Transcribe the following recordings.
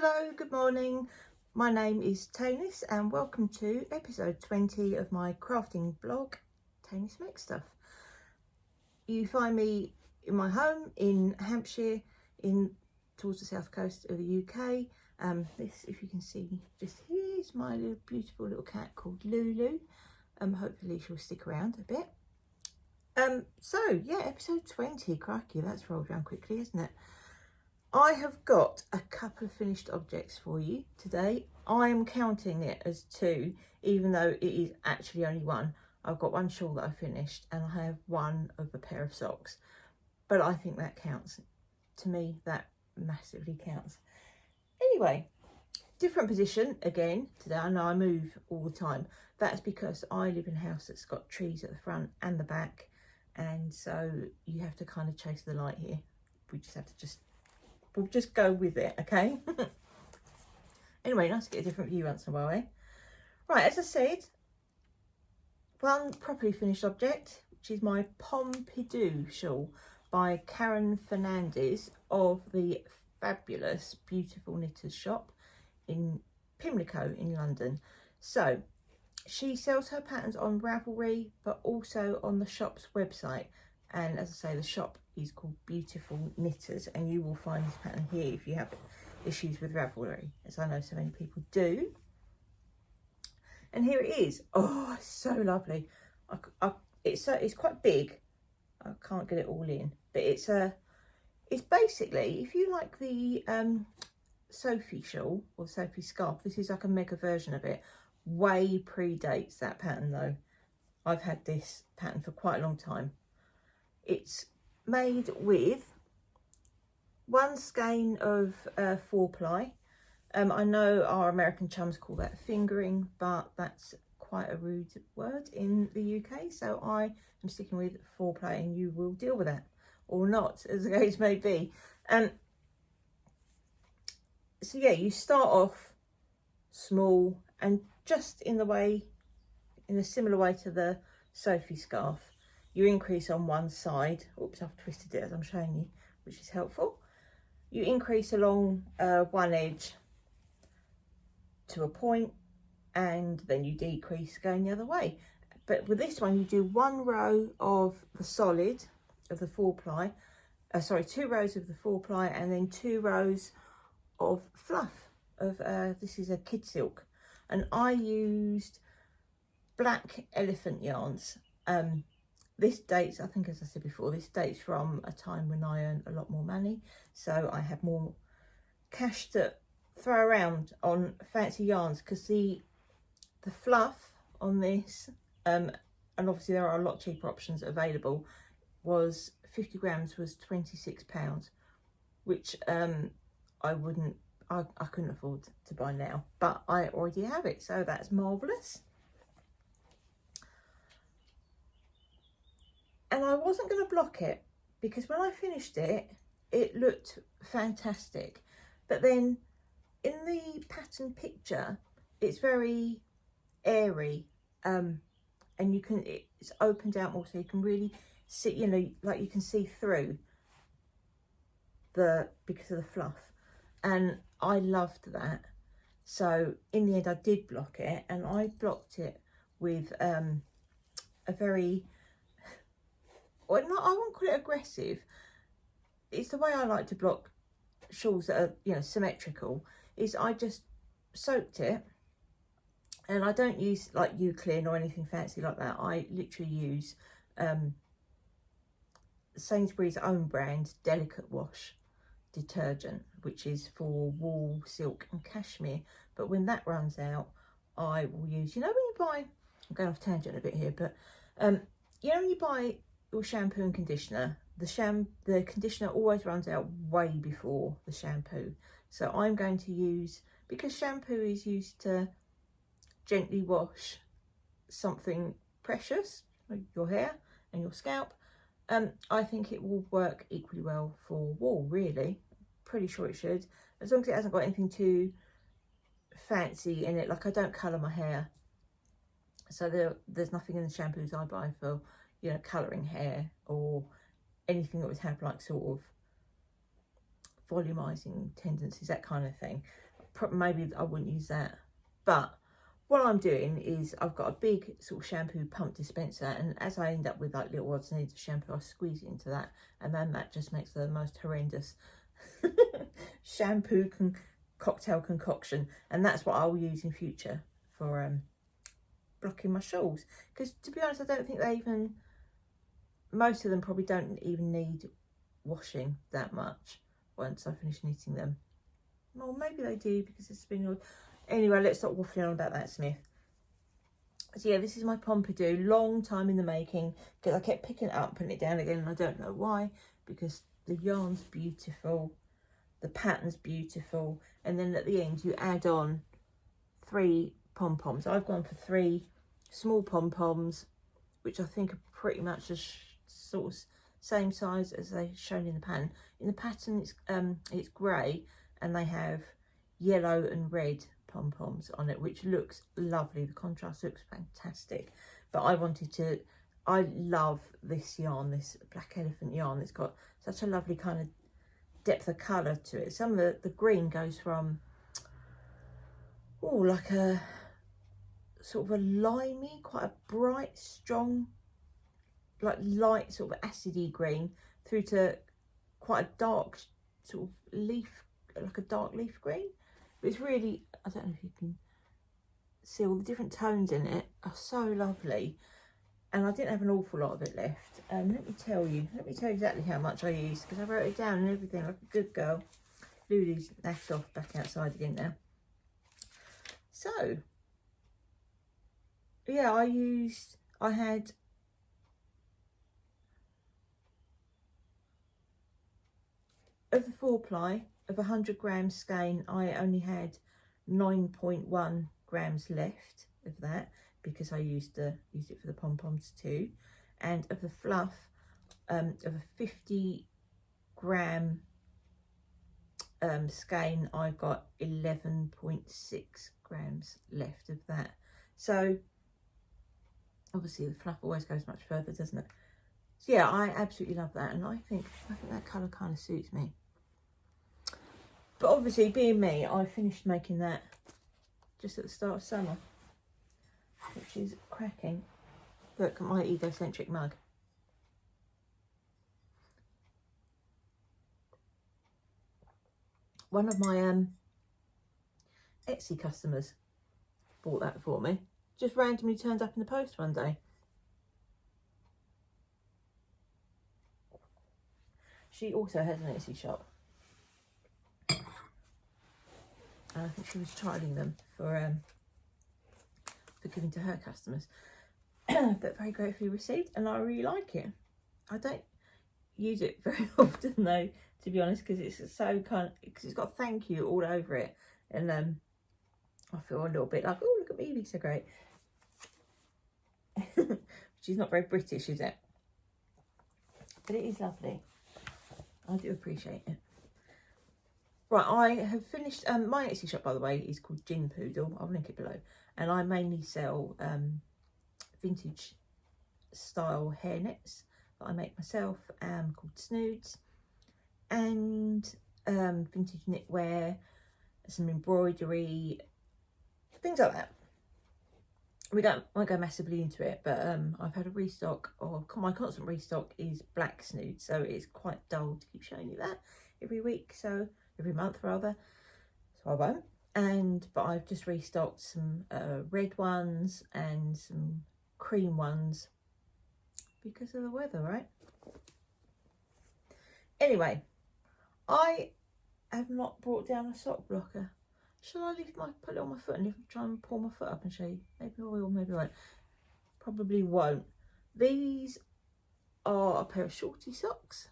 Hello, good morning. My name is Tanis and welcome to episode 20 of my crafting blog, Tanis Makes Stuff. You find me in my home in Hampshire, towards the south coast of the UK. This, if you can see just here, is my beautiful little cat called Lulu. Hopefully she'll stick around a bit. So yeah, episode 20, crikey, that's rolled around quickly, isn't it? I have got a couple of finished objects for you today. I am counting it as two, even though it is actually only one. I've got one shawl that I finished and I have one of a pair of socks. But I think that counts. To me, that massively counts. Anyway, different position again today. I know I move all the time. That's because I live in a house that's got trees at the front and the back. And so you have to kind of chase the light here. We just have to we'll just go with it, okay? Anyway, nice to get a different view once in a while, eh? Right, as I said, one properly finished object, which is my Pompidou shawl by Karen Fernandez of the fabulous Beautiful Knitters shop in Pimlico in London. So, she sells her patterns on Ravelry, but also on the shop's website. And as I say, the shop is called Beautiful Knitters, and you will find this pattern here if you have issues with Ravelry, as I know so many people do. And here it is. Oh, it's so lovely. It's quite big. I can't get it all in, but it's basically, if you like the Sophie shawl or Sophie scarf, this is like a mega version of it. Way predates that pattern though. I've had this pattern for quite a long time. It's made with one skein of 4-ply. I know our American chums call that fingering, but that's quite a rude word in the UK. So I am sticking with 4-ply, and you will deal with that or not, as the case may be. So yeah, you start off small and just in a similar way to the Sophie scarf. You increase on one side. Oops, I've twisted it as I'm showing you, which is helpful. You increase along one edge to a point, and then you decrease going the other way. But with this one, you do one row of the solid of the 4-ply, two rows of the 4-ply, and then 2 rows of fluff of this is a kid silk, and I used black elephant yarns. This dates, I think, as I said before, this dates from a time when I earned a lot more money. So I have more cash to throw around on fancy yarns, because the fluff on this, and obviously there are a lot cheaper options available, was 50 grams was £26, which I couldn't afford to buy now, but I already have it, so that's marvellous. And I wasn't going to block it, because when I finished it, it looked fantastic. But then in the pattern picture, it's very airy, and it's opened out more, so you can really see, you know, like you can see through because of the fluff. And I loved that. So in the end, I did block it, and I blocked it with a very, well, no, I won't call it aggressive. It's the way I like to block shawls that are, you know, symmetrical. Is I just soaked it, and I don't use like Euclid or anything fancy like that. I literally use Sainsbury's own brand Delicate Wash detergent, which is for wool, silk and cashmere. But when that runs out, I will use, you know, when you buy, I'm going off tangent a bit here, but you know, when you buy your shampoo and conditioner, the conditioner always runs out way before the shampoo. So I'm going to use, because shampoo is used to gently wash something precious, like your hair and your scalp, I think it will work equally well for wool, really. Pretty sure it should, as long as it hasn't got anything too fancy in it. Like, I don't colour my hair, so there's nothing in the shampoos I buy for, you know, colouring hair or anything that would have like sort of volumizing tendencies, that kind of thing. maybe I wouldn't use that. But what I'm doing is I've got a big sort of shampoo pump dispenser, and as I end up with like little odds and ends of shampoo, I squeeze it into that, and then that just makes the most horrendous shampoo cocktail concoction, and that's what I'll use in future for blocking my shawls. Because to be honest, I don't think most of them probably don't even need washing that much once I finish knitting them. Well, maybe they do because it's been... Anyway, let's stop waffling on about that, Smith. So yeah, this is my pompadour. Long time in the making, because I kept picking it up, putting it down again, and I don't know why. Because the yarn's beautiful, the pattern's beautiful, and then at the end you add on 3 pom-poms. I've gone for 3 small pom-poms, which I think are pretty much the sort of same size as they shown in the pattern. In the pattern, it's grey, and they have yellow and red pom-poms on it, which looks lovely. The contrast looks fantastic. But I love this yarn, this black elephant yarn. It's got such a lovely kind of depth of colour to it. Some of the green goes from like a sort of a limey, quite a bright, strong, like light sort of acidy green, through to quite a dark sort of leaf, like a dark leaf green. But it's really, I don't know if you can see, all the different tones in it are so lovely. And I didn't have an awful lot of it left. Let me tell you exactly how much I used, because I wrote it down and everything like a good girl. Lulu's knocked off back outside again now. So yeah, I had of the 4-ply of 100 grams skein, I only had 9.1 grams left of that, because I used it for the pom-poms too. And of the fluff, of a 50 gram skein, I got 11.6 grams left of that. So obviously the fluff always goes much further, doesn't it? So yeah, I absolutely love that, and I think that colour kind of suits me. But obviously, being me, I finished making that just at the start of summer, which is cracking. Look at my egocentric mug. One of my Etsy customers bought that for me. Just randomly turned up in the post one day. She also has an Etsy shop. And I think she was trialling them for giving to her customers. But very gratefully received, and I really like it. I don't use it very often though, to be honest, because it's so because it's got thank you all over it, and I feel a little bit like, oh, look at me being so great. She's not very British, is it? But it is lovely. I do appreciate it. Right, I have finished, my Etsy shop, by the way, is called Gin Poodle. I'll link it below. And I mainly sell vintage style hairnets that I make myself, called snoods, and vintage knitwear, some embroidery, things like that. We won't go massively into it, but I've had a restock, or my constant restock is black snoods, so it's quite dull to keep showing you that every week, so every month rather, so I won't. But I've just restocked some red ones and some cream ones because of the weather, right? Anyway, I have not brought down a sock blocker. Shall I put it on my foot and try and pull my foot up and show you? Maybe I will, maybe I won't. Probably won't. These are a pair of shorty socks,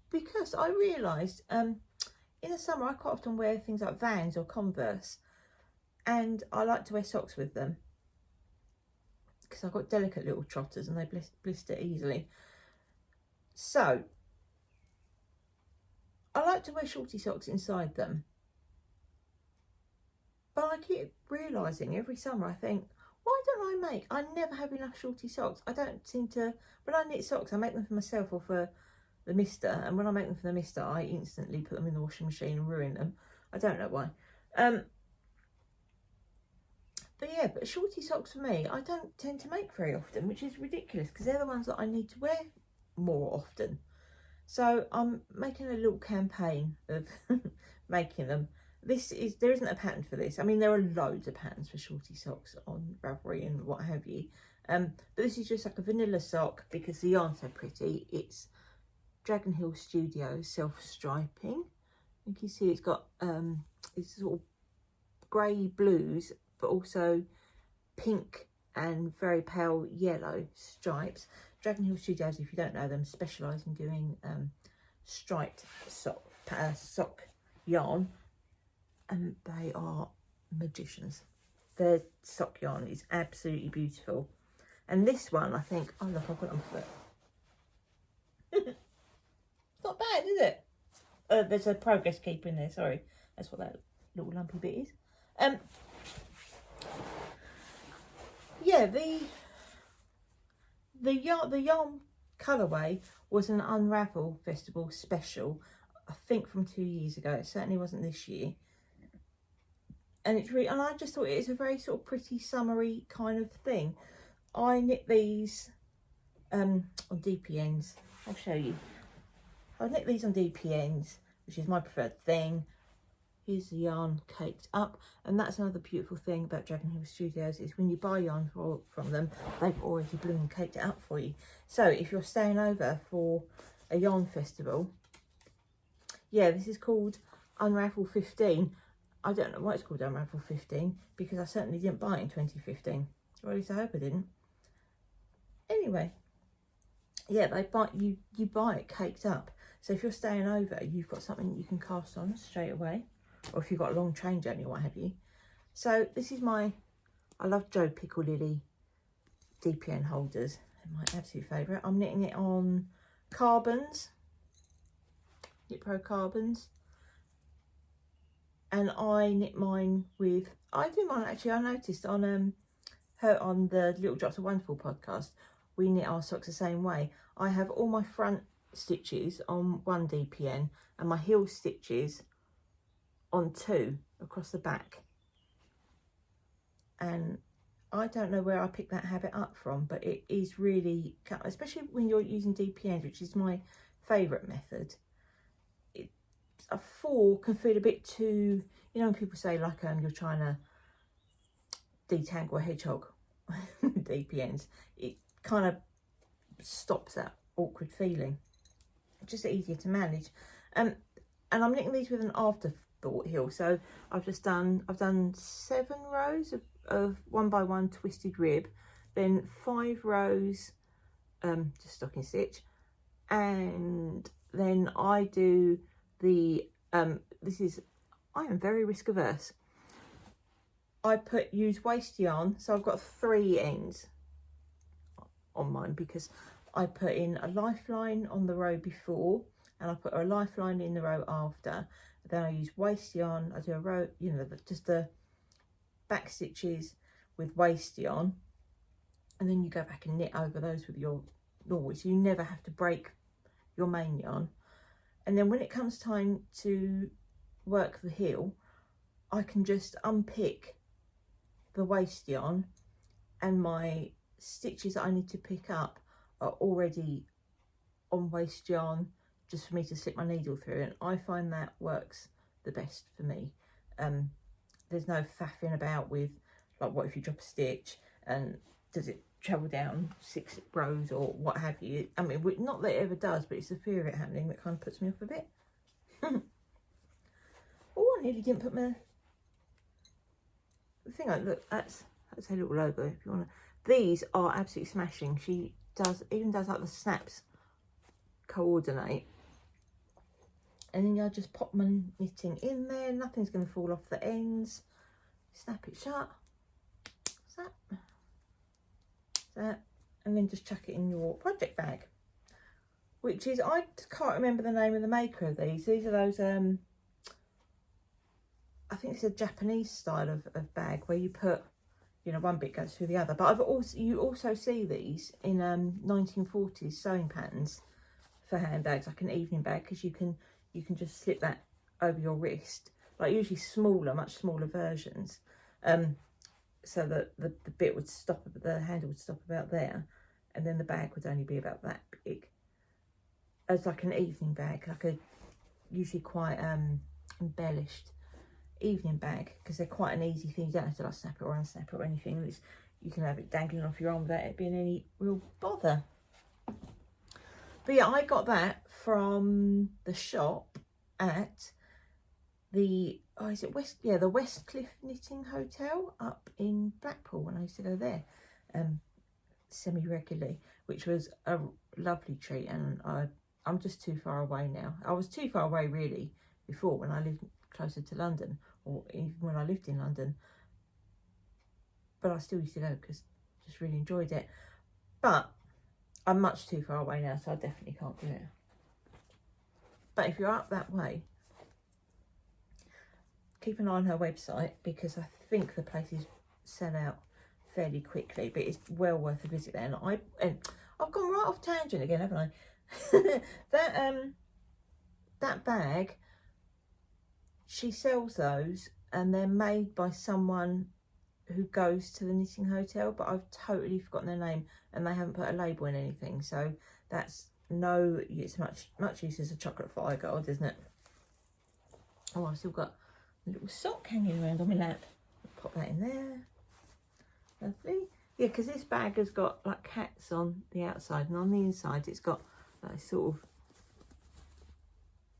because I realised in the summer I quite often wear things like Vans or Converse, and I like to wear socks with them because I've got delicate little trotters and they blister easily. So I like to wear shorty socks inside them. But I keep realising every summer, I think, why don't I never have enough shorty socks. I don't seem to, when I knit socks, I make them for myself or for the mister. And when I make them for the mister, I instantly put them in the washing machine and ruin them. I don't know why. But yeah, but shorty socks for me, I don't tend to make very often, which is ridiculous because they're the ones that I need to wear more often. So I'm making a little campaign of making them. There isn't a pattern for this. I mean, there are loads of patterns for shorty socks on Ravelry and what have you. But this is just like a vanilla sock because the yarn's so pretty. It's Dragon Hill Studio self-striping. You can see it's got it's sort of grey blues, but also pink and very pale yellow stripes. Dragon Hill Studios, if you don't know them, specialise in doing striped sock yarn, and they are magicians. Their sock yarn is absolutely beautiful. And this one, I think, oh look, I've got it on foot. It's not bad, is it? There's a progress keeper in there, sorry. That's what that little lumpy bit is. Yeah, the yarn colourway was an Unravel Festival special, I think from 2 years ago. It certainly wasn't this year. And it's really, and I just thought it's a very sort of pretty summery kind of thing. I knit these on DPNs. I'll show you. I knit these on DPNs, which is my preferred thing. Here's the yarn caked up, and that's another beautiful thing about Dragon Hill Studios is when you buy yarn from them, they've already blooming caked it up for you. So if you're staying over for a yarn festival, yeah, this is called Unravel 15. I don't know why it's called Unravel 15 because I certainly didn't buy it in 2015, or at least I hope I didn't. Anyway, yeah, you buy it caked up. So if you're staying over, you've got something you can cast on straight away. Or if you've got a long train journey or what have you. So this is I love Joe Pickle Lily DPN holders. They're my absolute favourite. I'm knitting it on carbons, Knit Pro carbons. And I knit mine with, I do mine actually, I noticed on the Little Drops of Wonderful podcast, we knit our socks the same way. I have all my front stitches on one DPN and my heel stitches on 2 across the back. And I don't know where I picked that habit up from, but it is really, especially when you're using DPNs, which is my favourite method. A 4 can feel a bit too, you know, when people say like you're trying to detangle a hedgehog with DPNs, it kind of stops that awkward feeling. It's just easier to manage. And I'm knitting these with an afterthought heel, so I've done 7 rows of 1x1 twisted rib, then 5 rows just stocking stitch, and then I do the I am very risk averse. I use waste yarn, so I've got 3 ends on mine because I put in a lifeline on the row before and I put a lifeline in the row after. Then I use waste yarn. I do a row, you know, just the back stitches with waste yarn, and then you go back and knit over those with your normal, so you never have to break your main yarn. And then when it comes time to work the heel, I can just unpick the waste yarn, and my stitches that I need to pick up are already on waste yarn, just for me to slip my needle through, and I find that works the best for me. There's no faffing about with like, what if you drop a stitch and does it travel down 6 rows or what have you. I mean, not that it ever does, but it's the fear of it happening that kind of puts me off a bit. Oh, I nearly didn't put my thing on. Look, that's a little logo if you want to. These are absolutely smashing. She even does like the snaps coordinate, and then I just pop my knitting in there. Nothing's going to fall off the ends. Snap it shut. Snap. That, and then just chuck it in your project bag, which is, I can't remember the name of the maker of these. These are those I think it's a Japanese style of bag where you put, you know, one bit goes through the other. But you also see these in 1940s sewing patterns for handbags, like an evening bag, because you can just slip that over your wrist like usually smaller, much smaller versions, so that the bit would stop, the handle would stop about there, and then the bag would only be about that big, as like an evening bag, like a usually quite embellished evening bag, because they're quite an easy thing. You don't have to like snap it or unsnap it or anything. You can have it dangling off your arm without it being any real bother. But yeah, I got that from the shop at the, oh, is it West? Yeah, the Westcliff Knitting Hotel up in Blackpool, when I used to go there semi-regularly, which was a lovely treat. And I'm just too far away now. I was too far away really before, when I lived closer to London, or even when I lived in London, but I still used to go because I just really enjoyed it. But I'm much too far away now, so I definitely can't do it. But if you're up that way, keep an eye on her website, because I think the places sell out fairly quickly, but it's well worth a visit there. And I've gone right off tangent again, haven't I? That bag, she sells those, and they're made by someone who goes to the knitting hotel, but I've totally forgotten their name, and they haven't put a label in anything, so that's it's much use as a chocolate fire guard, isn't it? Oh, I've still got a little sock hanging around on my lap. Pop that in there. Lovely. Yeah, because this bag has got like cats on the outside, and on the inside it's got like sort of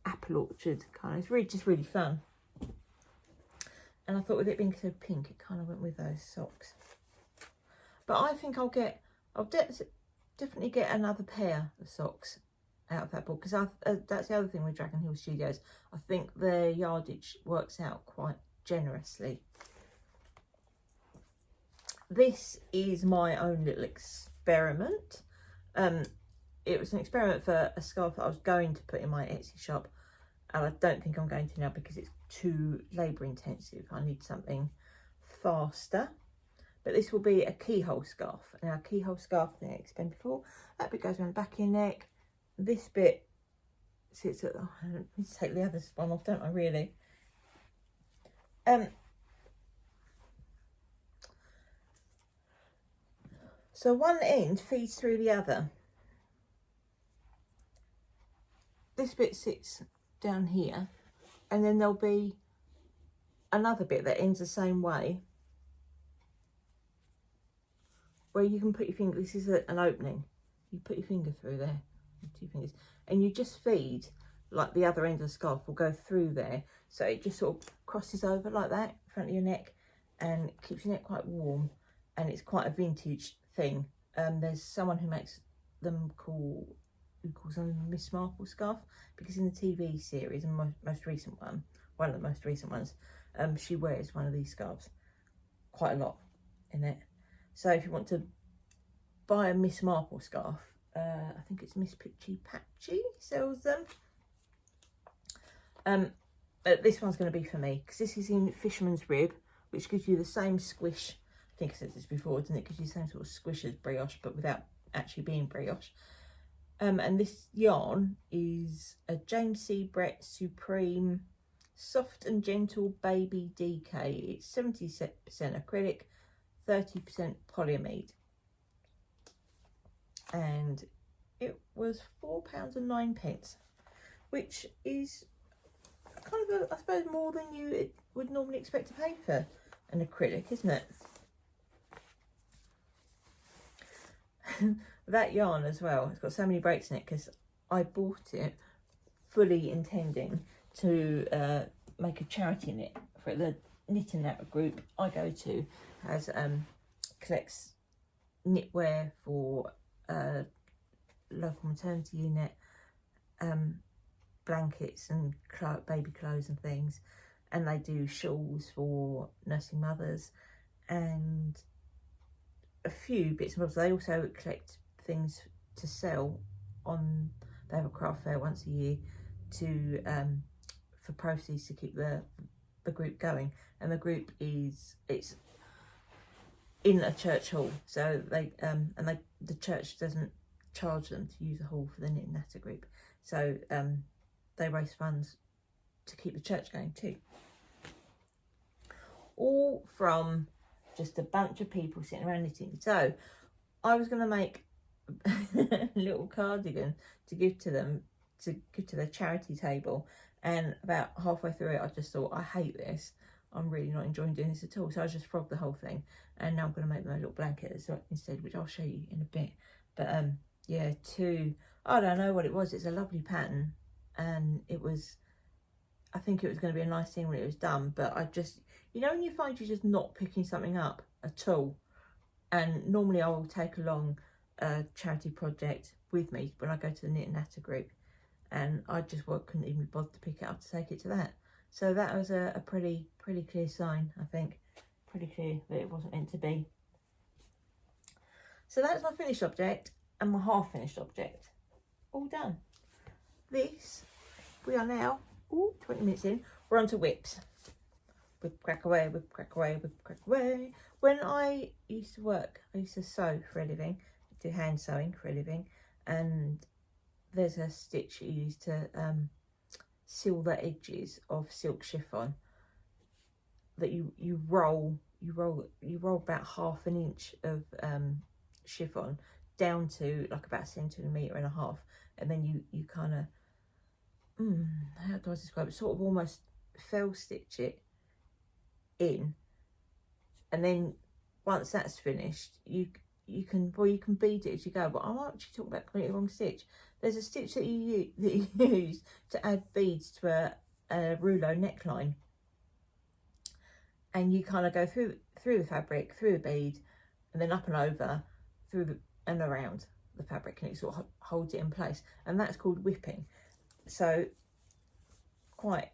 apple orchard kind of. It's really just really fun. And I thought with it being so pink, it kind of went with those socks. But I think I'll definitely get another pair of socks out of that book, because that's the other thing with Dragon Hill Studios. I think their yardage works out quite generously. This is my own little experiment. It was an experiment for a scarf that I was going to put in my Etsy shop, and I don't think I'm going to now because it's too labour intensive. I need something faster. But this will be a keyhole scarf. Now, a keyhole scarf, they're expendable. That bit goes around the back of your neck. This bit sits at, I need to take the other one off, don't I, really? So one end feeds through the other. This bit sits down here, and then there'll be another bit that ends the same way, where you can put your finger. This is an opening. You put your finger through there, with 2 fingers, and you just feed, like the other end of the scarf will go through there, so it just sort of crosses over like that in front of your neck, and keeps your neck quite warm. And it's quite a vintage thing. There's someone who makes them who calls them Miss Marple scarf, because in the TV series, and most recent one of the most recent ones, she wears one of these scarves quite a lot in it. So if you want to buy a Miss Marple scarf, I think it's Miss Pitchy Patchy sells them. But this one's going to be for me, because this is in Fisherman's Rib, which gives you the same squish. I think I said this before, didn't it? Gives you the same sort of squish as brioche, but without actually being brioche. And this yarn is a James C. Brett Supreme Soft and Gentle Baby DK. It's 70% acrylic, 30% polyamide. And it was £4.09, which is kind of, I suppose, more than you would normally expect to pay for an acrylic, isn't it? That yarn as well, it's got so many breaks in it, because I bought it fully intending to make a charity knit for the knitting network group I go to, as collects knitwear for local maternity unit, blankets and baby clothes and things, and they do shawls for nursing mothers and a few bits and bobs. They also collect things to sell on, they have a craft fair once a year to for proceeds to keep the group going. And the group it's in a church hall, so the church doesn't charge them to use the hall for the knit and natter group, so they raise funds to keep the church going too. all from just a bunch of people sitting around knitting. So I was going to make a little cardigan to give to them, to give to the charity table, and about halfway through it I just thought, I hate this, I'm really not enjoying doing this at all. So I just frogged the whole thing, and now I'm going to make them a little blanket instead, which I'll show you in a bit. But yeah, I don't know what it was, it's a lovely pattern, and it was, I think it was going to be a nice thing when it was done, but I just, you know when you find you're just not picking something up at all, and normally I will take along a charity project with me when I go to the Knit and Natter group, and I just couldn't even bother to pick it up to take it to that. So that was a pretty clear sign, I think. Pretty clear that it wasn't meant to be. So that's my finished object and my half finished object. All done. This, we are now, 20 minutes in, we're on to whips. Whip, crack away, whip, crack away, whip, crack away. When I used to work, I used to sew for a living, do hand sewing for a living, and there's a stitch you use to seal the edges of silk chiffon that you roll about half an inch of chiffon down to like about 1.5 centimeters, and then you kind of how do I describe it, sort of almost fell stitch it in, and then once that's finished you can bead it as you go. But I'm actually talking about completely wrong stitch. There's a stitch that you use to add beads to a rouleau neckline, and you kind of go through the fabric, through the bead, and then up and over, and around the fabric, and it sort of holds it in place, and that's called whipping. So quite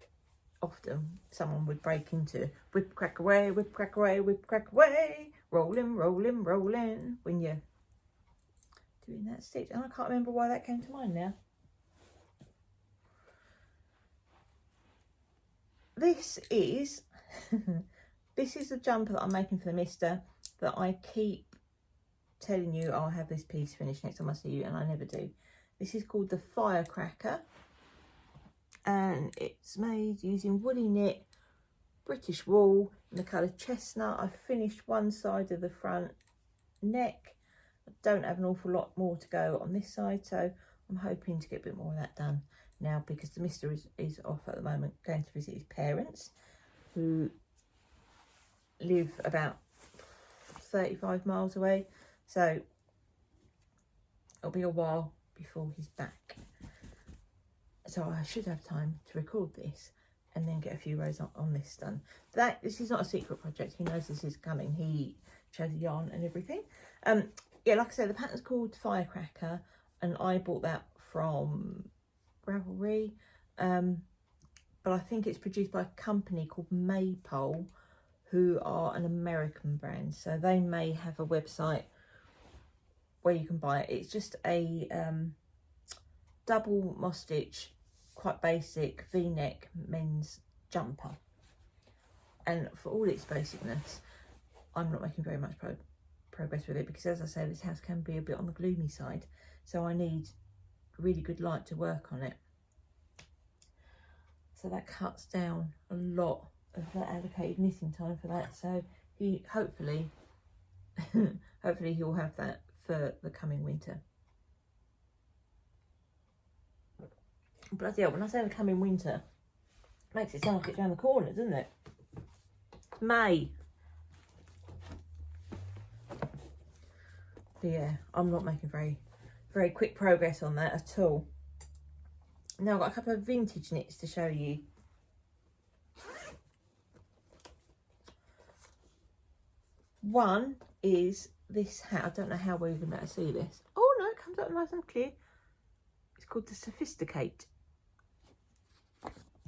often someone would break into whip, crack away, whip, crack away, whip, crack away, rolling, rolling, rolling, when you're doing that stitch. And I can't remember why that came to mind now. This is this is the jumper that I'm making for the mister, that I keep telling you I'll have this piece finished next time I see you, and I never do. This is called the Firecracker, and it's made using woolly knit, British wool, in the colour chestnut. I've finished one side of the front neck. I don't have an awful lot more to go on this side, so I'm hoping to get a bit more of that done now, because the mister is off at the moment, going to visit his parents, who live about 35 miles away, so it'll be a while before he's back. So I should have time to record this and then get a few rows on this done. This is not a secret project, he knows this is coming, he chose the yarn and everything. Yeah, like I said, the pattern's called Firecracker, and I bought that from Ravelry, but I think it's produced by a company called Maypole, who are an American brand, so they may have a website where you can buy it. It's just a double moss stitch, quite basic V-neck men's jumper, and for all its basicness, I'm not making very much progress with it, because as I say, this house can be a bit on the gloomy side, so I need really good light to work on it. So that cuts down a lot of that allocated knitting time for that, so he hopefully he'll have that for the coming winter. Bloody hell, when I say the coming winter, it makes it sound like it's around the corner, doesn't it? May. But yeah, I'm not making very quick progress on that at all. Now I've got a couple of vintage knits to show you. One is this hat. I don't know how well you're going to be able to see this. Oh no, it comes out nice and clear. It's called the Sophisticate.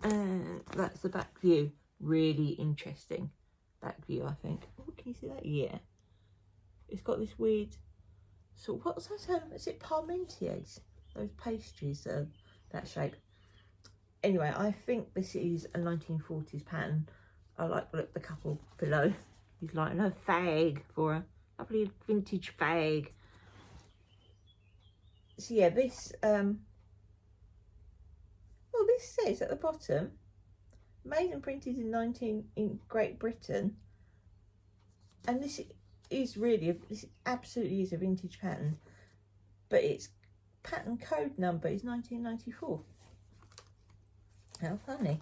And that's the back view. Really interesting back view, I think. Oh, can you see that? Yeah. It's got this weird sort of, what's that? Is it parmentiers? Those pastries that are that shape. Anyway, I think this is a 1940s pattern. I like the couple below. He's like a fag for a lovely vintage fag. So yeah, this well, this says at the bottom, made and printed in Great Britain, and this is really this absolutely is a vintage pattern, but its pattern code number is 1994. How funny.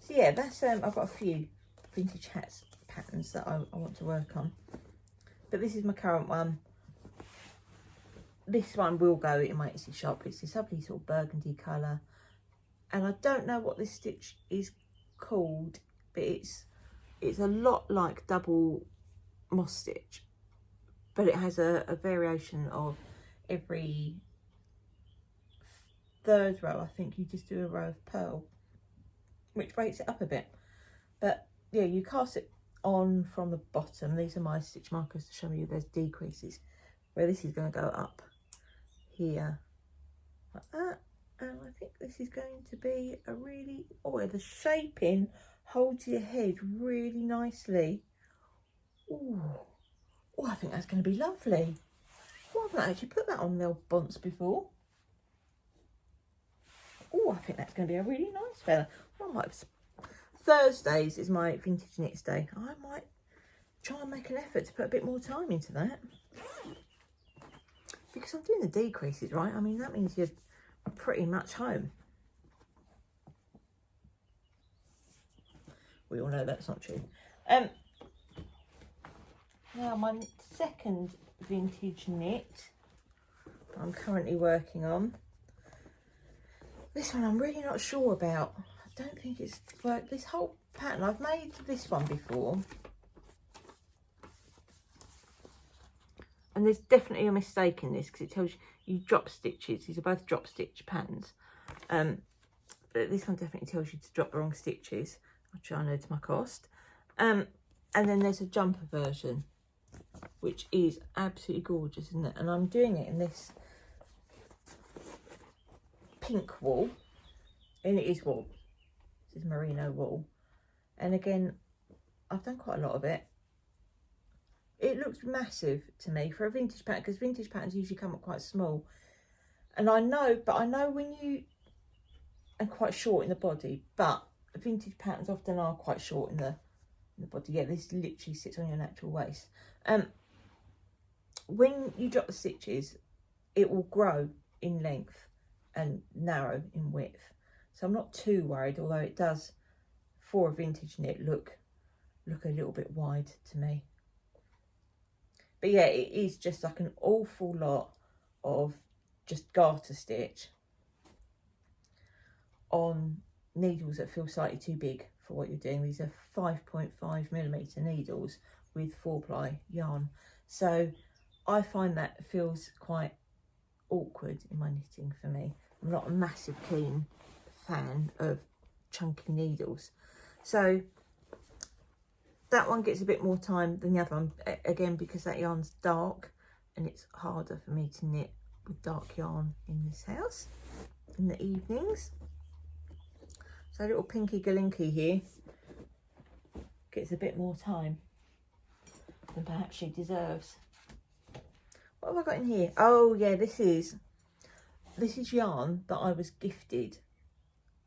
So yeah, that's I've got a few vintage hats patterns that I want to work on, but this is my current one. This one will go in my Etsy shop. It's this lovely sort of burgundy colour, and I don't know what this stitch is called, but it's a lot like double moss stitch, but it has a variation of every third row. I think you just do a row of pearl, which breaks it up a bit. But yeah, you cast it on from the bottom. These are my stitch markers to show you there's decreases, where this is going to go up here like that, and I think this is going to be a really, oh, the shaping holds your head really nicely. Oh, I think that's going to be lovely. Oh, I've not actually put that on the old bonce before. Oh, I think that's going to be a really nice fella. I might have... Thursdays is my vintage knits day. I might try and make an effort to put a bit more time into that, because I'm doing the decreases, right? I mean, that means you're pretty much home. We all know that's not true. Now, my second vintage knit I'm currently working on. This one I'm really not sure about. I don't think it's worked. This whole pattern, I've made this one before, and there's definitely a mistake in this because it tells you drop stitches. These are both drop stitch patterns, but this one definitely tells you to drop the wrong stitches, which I know to my cost. And then there's a jumper version, which is absolutely gorgeous, isn't it? And I'm doing it in this pink wool, and it is wool. This is merino wool, and again, I've done quite a lot of it. It looks massive to me for a vintage pattern, because vintage patterns usually come up quite small, and I know when you are quite short in the body, but vintage patterns often are quite short in the body. Yeah, this literally sits on your natural waist. When you drop the stitches, it will grow in length and narrow in width, so I'm not too worried, although it does, for a vintage knit, look a little bit wide to me. But yeah, it is just like an awful lot of just garter stitch on needles that feel slightly too big for what you're doing. These are 5.5mm needles with 4-ply yarn, so I find that feels quite awkward in my knitting for me. I'm not a massive keen fan of chunky needles, so that one gets a bit more time than the other one, again because that yarn's dark and it's harder for me to knit with dark yarn in this house in the evenings. So little Pinky Galinky here gets a bit more time than perhaps she deserves. What have I got in here? Oh yeah, this is yarn that I was gifted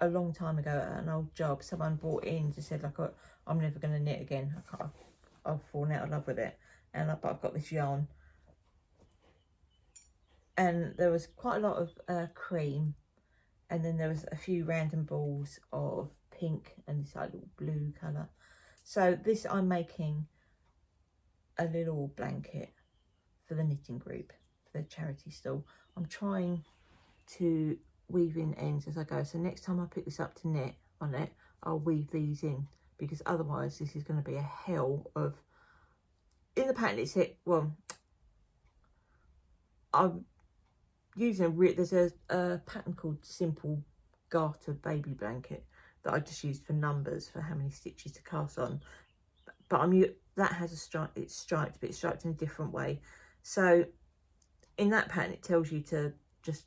a long time ago at an old job. Someone brought in, just said like, I'm never going to knit again. I've fallen out of love with it, but I've got this yarn, and there was quite a lot of cream, and then there was a few random balls of pink and this like little blue colour. So this, I'm making a little blanket for the knitting group, for the charity stall. I'm trying to weave in ends as I go, so next time I pick this up to knit on it, I'll weave these in, because otherwise this is going to be a hell of... In the pattern it's well, I'm using there's a pattern called Simple Garter Baby Blanket that I just used for numbers for how many stitches to cast on, but that has a stripe, it's striped, but it's striped in a different way. So in that pattern it tells you to just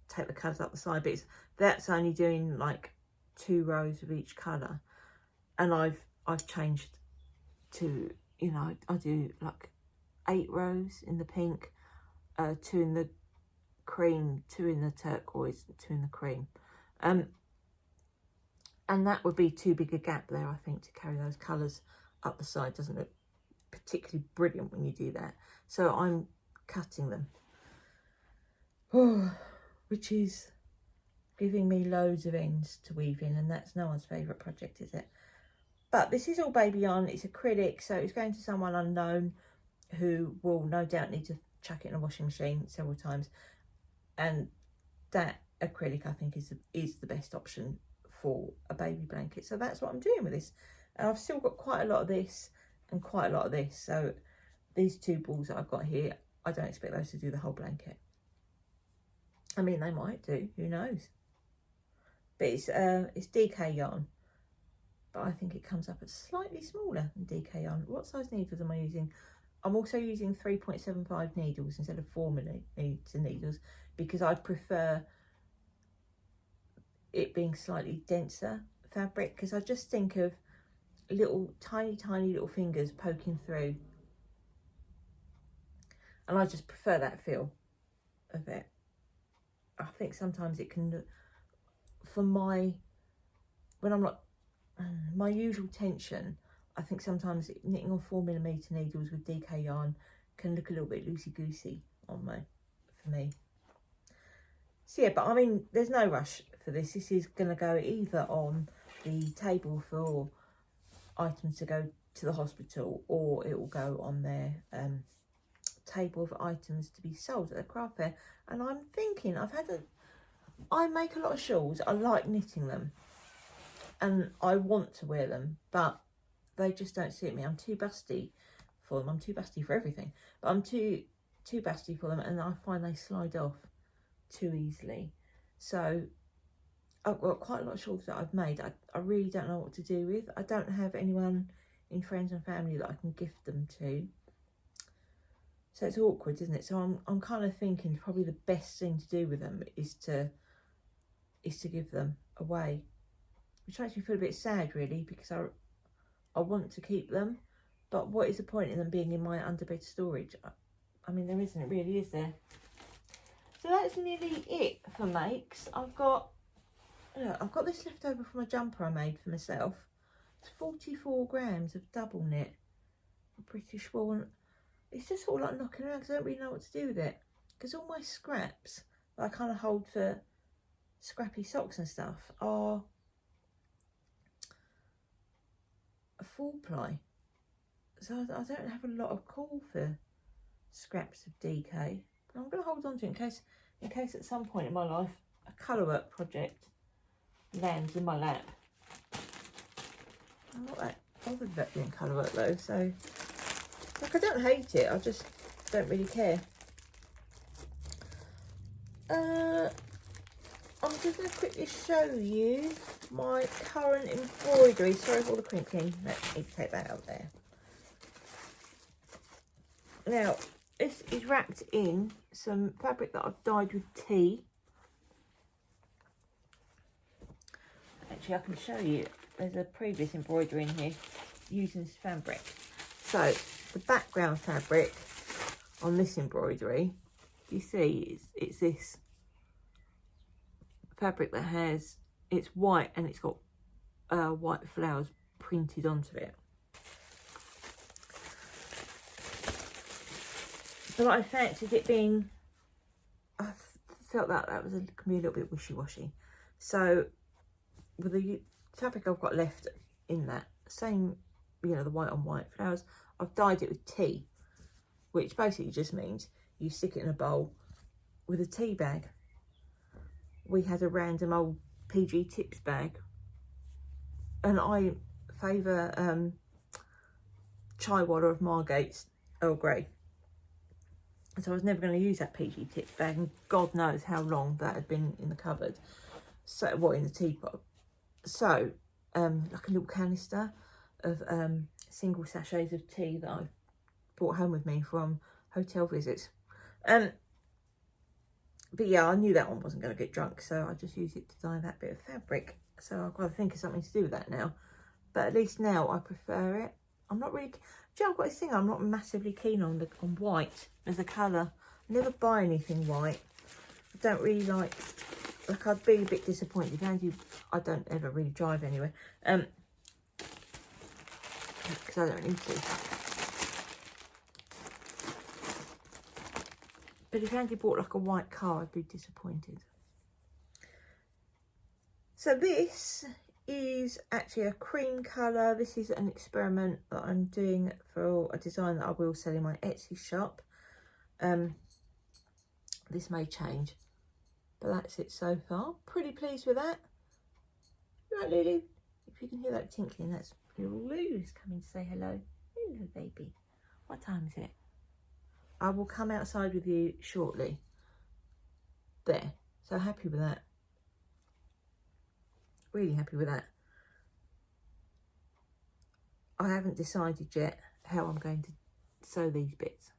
take the colours up the side, but that's only doing like 2 rows of each colour, and I've changed to you know, I do like 8 rows in the pink, 2 in the cream, 2 in the turquoise, 2 in the cream. And that would be too big a gap there, I think, to carry those colours up the side. Doesn't look particularly brilliant when you do that. So I'm cutting them. Oh, which is giving me loads of ends to weave in, and that's no one's favourite project, is it? But this is all baby yarn, it's acrylic, so it's going to someone unknown who will no doubt need to chuck it in a washing machine several times. And that acrylic, I think, is the best option for a baby blanket. So that's what I'm doing with this. And I've still got quite a lot of this and quite a lot of this. So these 2 balls that I've got here, I don't expect those to do the whole blanket. I mean, they might do, who knows? But it's DK yarn. But I think it comes up as slightly smaller than DK yarn. What size needles am I using? I'm also using 3.75 needles instead of 4mm needles, because I prefer it being slightly denser fabric, because I just think of little tiny little fingers poking through, and I just prefer that feel of it. I think sometimes it can, for my, when I'm not my usual tension, I think sometimes knitting on 4mm needles with DK yarn can look a little bit loosey-goosey on for me. So yeah, but I mean, there's no rush for this. This is going to go either on the table for items to go to the hospital, or it will go on their table of items to be sold at a craft fair. And I'm thinking, I make a lot of shawls. I like knitting them, and I want to wear them, but they just don't suit me. I'm too busty for them. I'm too busty for everything, but I'm too busty for them, and I find they slide off too easily. So I've got quite a lot of shawls that I've made. I really don't know what to do with. I don't have anyone in friends and family that I can gift them to. So it's awkward, isn't it? So I'm kind of thinking probably the best thing to do with them is to give them away, which makes me feel a bit sad, really, because I want to keep them, but what is the point in them being in my underbed storage? I mean, there isn't really, is there? So that's nearly it for makes. I've got this left over from a jumper I made for myself. It's 44 grams of double knit British wool. And it's just sort of like knocking around because I don't really know what to do with it. Because all my scraps that I kind of hold for scrappy socks and stuff are a full ply. So I don't have a lot of call for scraps of DK. But I'm going to hold on to it in case at some point in my life a colour work project lands in my lap. I'm not that bothered about doing colour work though, so like, I don't hate it, I just don't really care. I'm just going to quickly show you my current embroidery. Sorry for all the crinkling. Let me take that out there. Now, this is wrapped in some fabric that I've dyed with tea. Actually, I can show you. There's a previous embroidery in here using this fabric. So, the background fabric on this embroidery, you see, it's this fabric that has, it's white and it's got white flowers printed onto it. But I fancied it being, I felt that was can be a little bit wishy-washy. So with the fabric I've got left in that same, you know, the white on white flowers, I've dyed it with tea, which basically just means you stick it in a bowl with a tea bag. We had a random old PG Tips bag, and I favour chai water of Margate's Earl Grey. So I was never going to use that PG Tips bag, and God knows how long that had been in the cupboard. So, what, in the teapot. So, like a little canister of single sachets of tea that I brought home with me from hotel visits. But yeah, I knew that one wasn't going to get drunk, so I just used it to dye that bit of fabric. So I've got to think of something to do with that now. But at least now I prefer it. I'm not really, do you know, I've got this thing I'm not massively keen on white as a colour. I never buy anything white. I don't really like I'd be a bit disappointed if I don't ever really drive anywhere. Because I don't need to. But if Andy bought like a white car, I'd be disappointed. So this is actually a cream colour. This is an experiment that I'm doing for a design that I will sell in my Etsy shop. This may change, but that's it so far. Pretty pleased with that. Right, Lulu? If you can hear that tinkling, that's little Lulu's coming to say hello. Hello, baby. What time is it? I will come outside with you shortly. There. So happy with that. Really happy with that. I haven't decided yet how I'm going to sew these bits.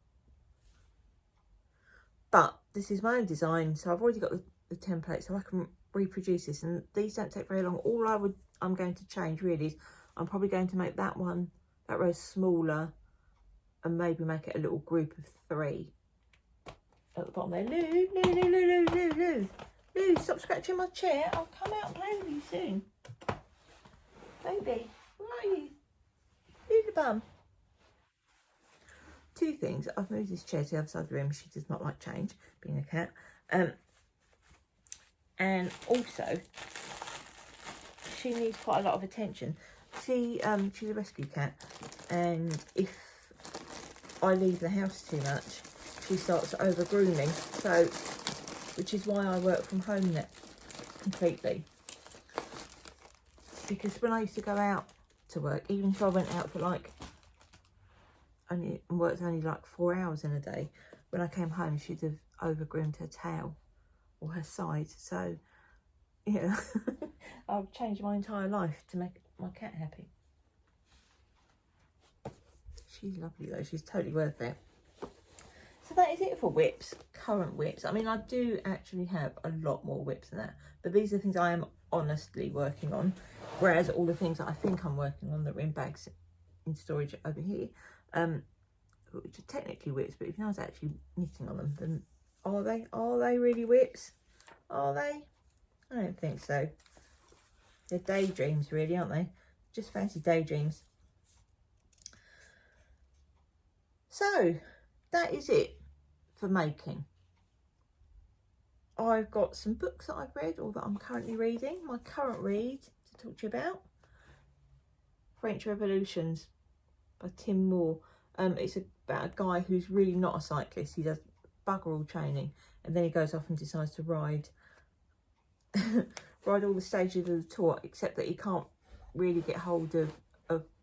But this is my own design, so I've already got the template, so I can reproduce this. And these don't take very long. All I'm going to change really is I'm probably going to make that row smaller, and maybe make it a little group of 3 at the bottom there. Lou, stop scratching my chair. I'll come out and play with you soon. Baby, where are you? Lou the bum. 2 things. I've moved this chair to the other side of the room. She does not like change, being a cat. And also, she needs quite a lot of attention. She's a rescue cat, and if I leave the house too much, she starts over grooming. So, which is why I work from home now completely. Because when I used to go out to work, even if I went out for like and worked only like 4 hours in a day, when I came home she'd have over groomed her tail or her side. So yeah, I've changed my entire life to make my cat happy. She's lovely though, she's totally worth it. So that is it for whips, current whips. I mean, I do actually have a lot more whips than that, but these are things I am honestly working on, whereas all the things that I think I'm working on that are in bags in storage over here, which are technically whips, but if I was actually knitting on them, then are they really whips? Are they? I don't think so. They're daydreams really, aren't they? Just fancy daydreams. So that is it for making. I've got some books that I've read or that I'm currently reading. My current read to talk to you about, French Revolutions by Tim Moore. It's about a guy who's really not a cyclist. He does bugger all training, and then he goes off and decides to ride ride all the stages of the tour, except that he can't really get hold of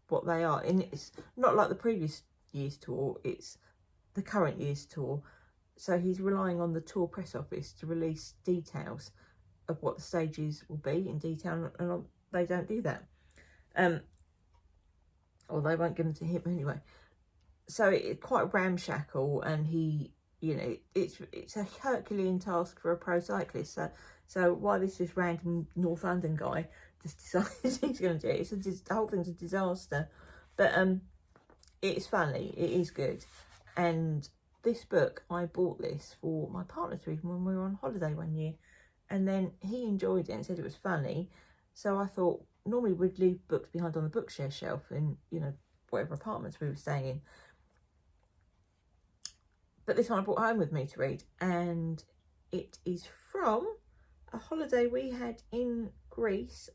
what they are. And it's not like the previous year's tour, it's the current year's tour. So he's relying on the tour press office to release details of what the stages will be in detail, and they don't do that. Or they won't give them to him anyway. So it's quite ramshackle, and he, you know, it's a Herculean task for a pro cyclist. So why this random North London guy just decides he's going to do it, the whole thing's a disaster. But it's funny, it is good. And this book, I bought this for my partner to read when we were on holiday one year, and then he enjoyed it and said it was funny. So I thought, normally we'd leave books behind on the bookshare shelf in, you know, whatever apartments we were staying in. But this one I brought home with me to read, and it is from a holiday we had in Greece,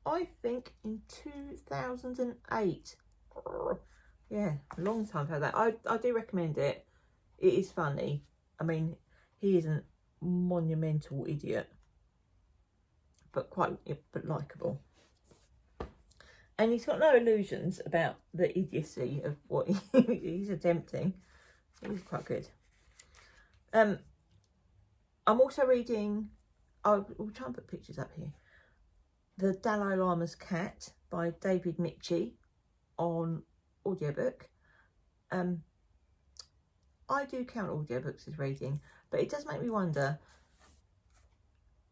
I think in 2008. Yeah, a long time for that. I do recommend it. It is funny. I mean, he isn't monumental idiot, but likeable. And he's got no illusions about the idiocy of what he's attempting. He's quite good. I'm also reading, we'll try and put pictures up here, The Dalai Lama's Cat by David Michie on audiobook. I do count audiobooks as reading, but it does make me wonder,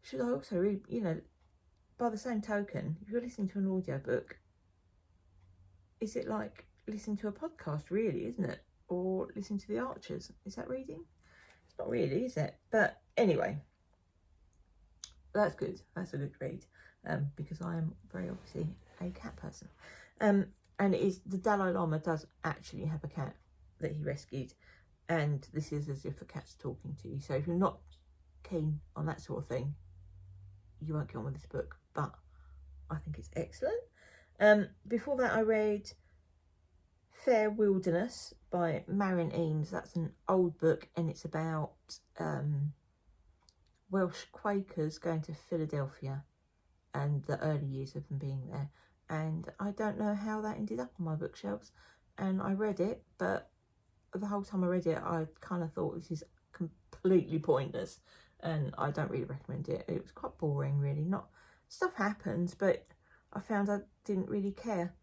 should I also read, you know, by the same token, if you're listening to an audiobook, is it like listening to a podcast, really, isn't it? Or listening to the Archers. Is that reading? It's not really, is it? But anyway, that's good. That's a good read, because I am very obviously a cat person. And it is, the Dalai Lama does actually have a cat that he rescued, and this is as if the cat's talking to you. So if you're not keen on that sort of thing, you won't get on with this book, but I think it's excellent. Before that, I read Fair Wilderness by Marion Eames. That's an old book, and it's about Welsh Quakers going to Philadelphia and the early years of them being there. And I don't know how that ended up on my bookshelves. And I read it, but the whole time I read it, I kind of thought this is completely pointless, and I don't really recommend it. It was quite boring, really. Not stuff happens, but I found I didn't really care.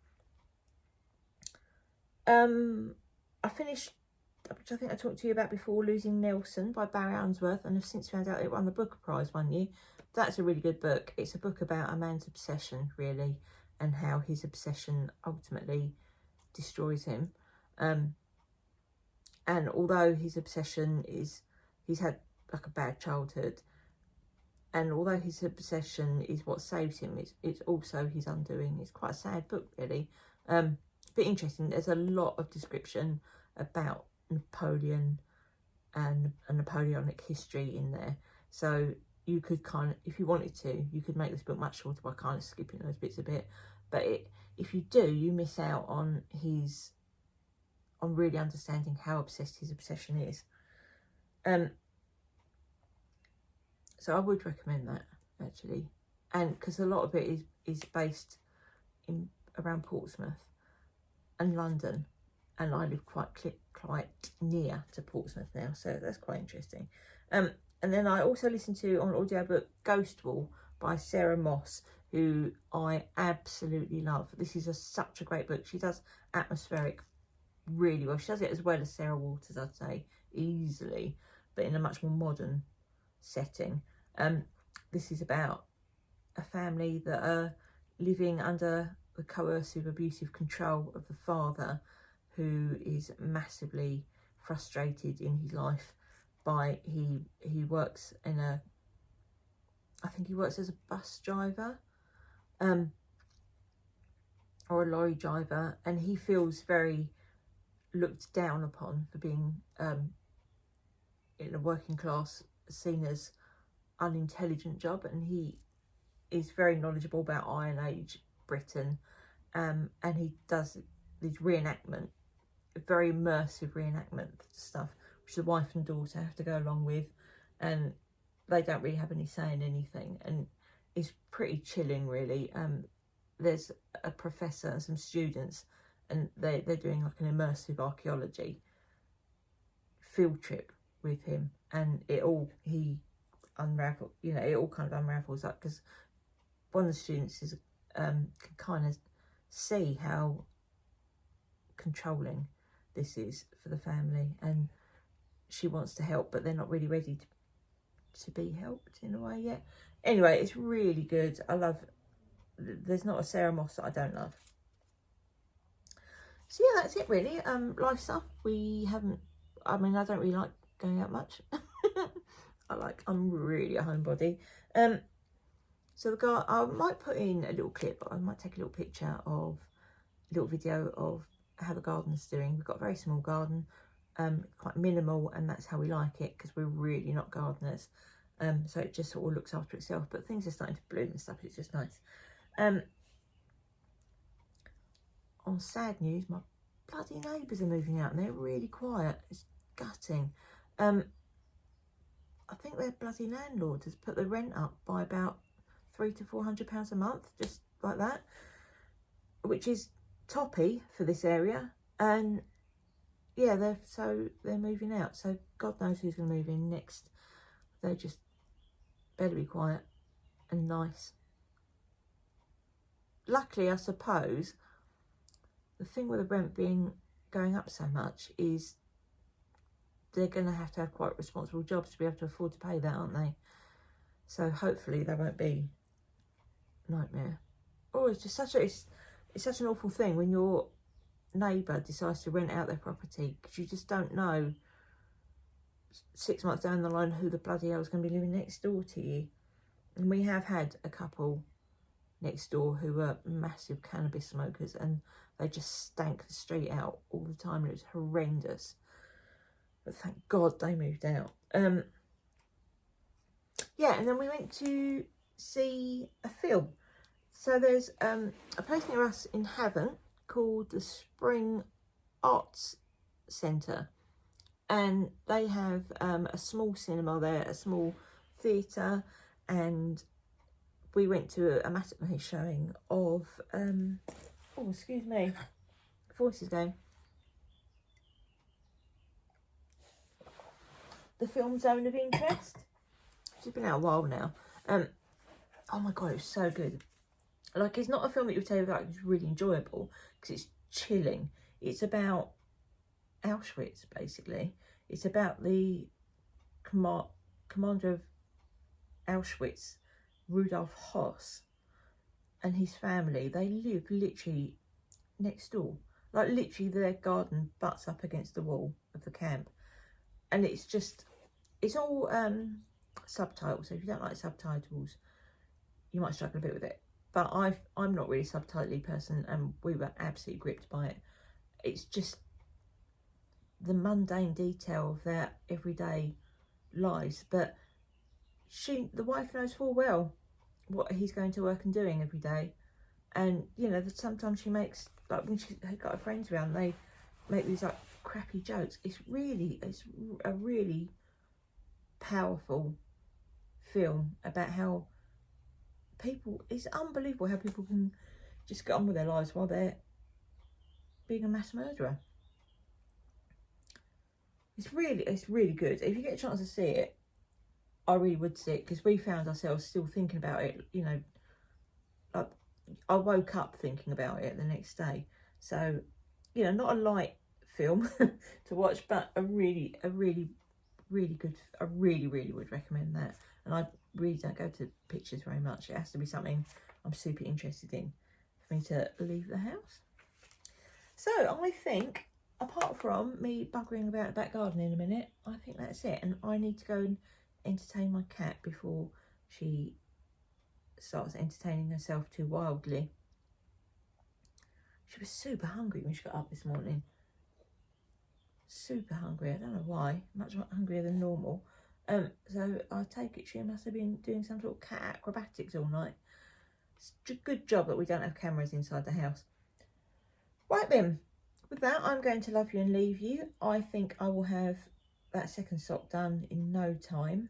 I finished, which I think I talked to you about before, Losing Nelson by Barry Unsworth, and I've since found out it won the Booker Prize one year. That's a really good book. It's a book about a man's obsession, really, and how his obsession ultimately destroys him. And although his obsession is, he's had like a bad childhood, and although his obsession is what saves him, it's also his undoing. It's quite a sad book, really. Bit interesting. There's a lot of description about Napoleon and a Napoleonic history in there. So you could kind of, if you wanted to, you could make this book much shorter by kind of skipping those bits a bit. But if you do, you miss out on really understanding how obsessed his obsession is. So I would recommend that, actually. And because a lot of it is based around Portsmouth and London, and I live quite near to Portsmouth now, so that's quite interesting. And then I also listened to on audiobook Ghost Wall by Sarah Moss, who I absolutely love. This is such a great book. She does atmospheric really well. She does it as well as Sarah Waters, I'd say, easily, but in a much more modern setting. This is about a family that are living under the coercive, abusive control of the father, who is massively frustrated in his life by he works in I think he works as a bus driver, or a lorry driver, and he feels very looked down upon for being in a working class, seen as unintelligent job. And he is very knowledgeable about Iron Age Britain, and he does this reenactment, very immersive reenactment stuff, which the wife and daughter have to go along with, and they don't really have any say in anything, and it's pretty chilling, really. There's a professor and some students, and they're doing like an immersive archaeology field trip with him, and it all kind of unravels up, because one of the students can kind of see how controlling this is for the family, and she wants to help, but they're not really ready to be helped in a way yet. Anyway, it's really good. I love, there's not a Sarah Moss that I don't love. So yeah, that's it really. Life stuff. I don't really like going out much. I'm really a homebody. So I might put in a little clip, I might take a little picture of a little video of how the garden's doing. We've got a very small garden, quite minimal, and that's how we like it, because we're really not gardeners. So it just sort of looks after itself, but things are starting to bloom and stuff. It's just nice. On sad news, my bloody neighbours are moving out, and they're really quiet. It's gutting. I think their bloody landlord has put the rent up by about £300 to £400 a month, just like that, which is toppy for this area. And yeah, they're moving out, so God knows who's going to move in next. They just better be quiet and nice. Luckily, I suppose, the thing with the rent going up so much is they're going to have quite responsible jobs to be able to afford to pay that, aren't they? So hopefully that won't be a nightmare. Oh, it's just such an awful thing when you're neighbour decides to rent out their property, because you just don't know 6 months down the line who the bloody hell is going to be living next door to you. And we have had a couple next door who were massive cannabis smokers, and they just stank the street out all the time, and it was horrendous. But thank God they moved out. Yeah, and then we went to see a film. So there's a place near us in Havant called the Spring Arts Centre, and they have a small cinema there, a small theatre, and we went to a matinee showing of oh, excuse me, voice is going. The film Zone of Interest. It's been out a while now. Oh my God, it was so good. Like, it's not a film that you would tell you about, it's really enjoyable, because it's chilling. It's about Auschwitz, basically. It's about the commander of Auschwitz, Rudolf Hoss, and his family. They live literally next door. Like, literally their garden butts up against the wall of the camp. And it's just, it's all subtitles. So if you don't like subtitles, you might struggle a bit with it. But I'm not really a subtitle person, and we were absolutely gripped by it. It's just the mundane detail of their everyday lives. But the wife knows full well what he's going to work and doing every day. And, you know, that sometimes she makes, like when she's got her friends around, they make these like crappy jokes. It's a really powerful film about how people, it's unbelievable how people can just get on with their lives while they're being a mass murderer. It's really good. If you get a chance to see it, I really would see it, because we found ourselves still thinking about it. You know, like, I woke up thinking about it the next day. So, you know, not a light film to watch, but a really good. I really would recommend that. And I really don't go to pictures very much. It has to be something I'm super interested in for me to leave the house. So I think, apart from me buggering about the back garden in a minute, I think that's it. And I need to go and entertain my cat before she starts entertaining herself too wildly. She was super hungry when she got up this morning. Super hungry. I don't know why. Much hungrier than normal. So I take it she must have been doing some sort of cat acrobatics all night. It's a good job that we don't have cameras inside the house. Right then, with that, I'm going to love you and leave you. I think I will have that second sock done in no time.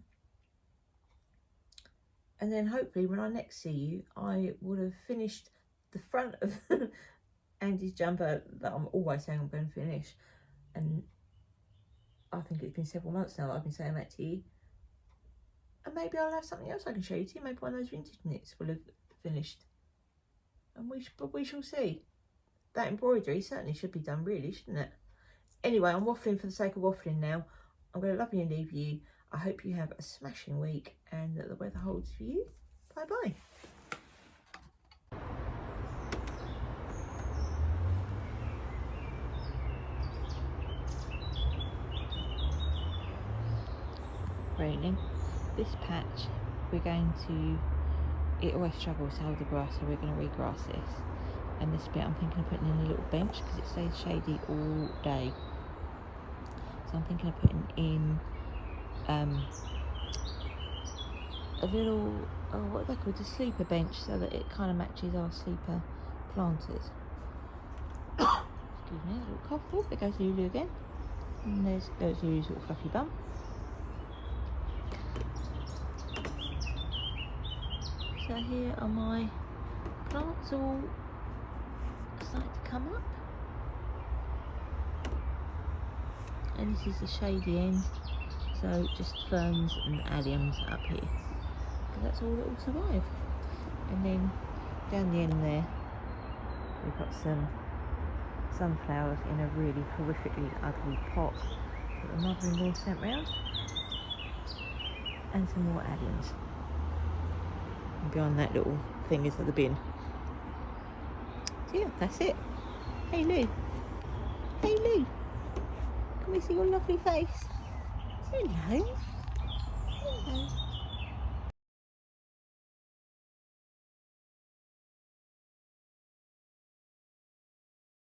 And then hopefully when I next see you, I would have finished the front of Andy's jumper that I'm always saying I'm going to finish. And I think it's been several months now that I've been saying that to you. And maybe I'll have something else I can show you too. Maybe one of those vintage knits will have finished. And we shall see. That embroidery certainly should be done, really, shouldn't it? Anyway, I'm waffling for the sake of waffling now. I'm going to love you and leave you. I hope you have a smashing week and that the weather holds for you. Bye-bye. Raining. This patch, we're going to, it always struggles to hold the grass, so we're going to regrass this. And this bit I'm thinking of putting in a little bench because it stays shady all day. So I'm thinking of putting in a little, what are they called, a sleeper bench, so that it kind of matches our sleeper planters. Excuse me, a little cough. Oh, there goes Lulu again. And there's Lulu's little fluffy bum. So here are my plants all starting to come up. And this is the shady end, so just ferns and alliums up here. But that's all that will survive. And then down the end there, we've got some sunflowers in a really horrifically ugly pot that the mother-in-law sent round. And some more alliums. And behind that little thing is the bin. So yeah, that's it. Hey Lou. Hey Lou, can we see your lovely face? Hello. Hello.